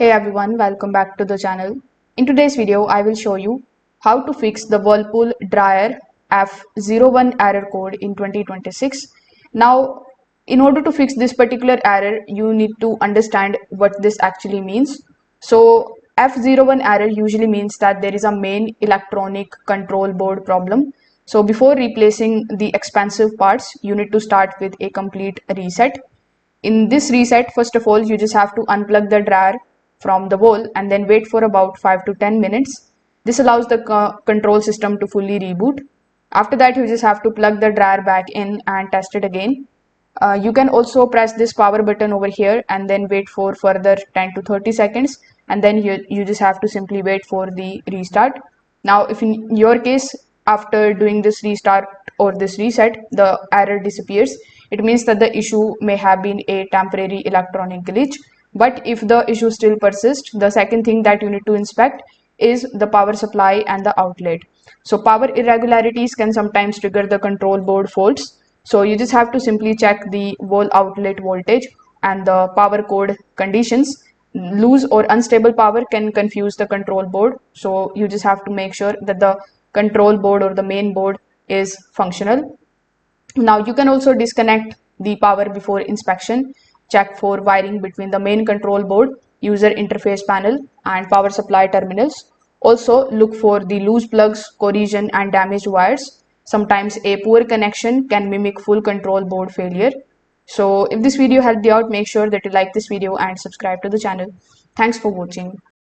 Hey everyone, welcome back to the channel. In today's video, I will show you how to fix the Whirlpool dryer F01 error code in 2026. Now, in order to fix this particular error, you need to understand what this actually means. So, F01 error usually means that there is a main electronic control board problem. So, before replacing the expensive parts, you need to start with a complete reset. In this reset, first of all, you just have to unplug the dryer from the wall and then wait for about 5 to 10 minutes. This allows the control system to fully reboot. After that, you just have to plug the dryer back in and test it again. You can also press this power button over here and then wait for further 10 to 30 seconds, and then you just have to simply wait for the restart. Now, if in your case, after doing this restart or this reset, the error disappears, it means that the issue may have been a temporary electronic glitch. But if the issue still persists, the second thing that you need to inspect is the power supply and the outlet. So power irregularities can sometimes trigger the control board faults. So you just have to simply check the wall outlet voltage and the power code conditions. Loose or unstable power can confuse the control board. So you just have to make sure that the control board or the main board is functional. Now you can also disconnect the power before inspection. Check for wiring between the main control board, user interface panel, and power supply terminals. Also look for the loose plugs, corrosion, and damaged wires. Sometimes a poor connection can mimic full control board failure. So if this video helped you out, make sure that you like this video and subscribe to the channel. Thanks for watching.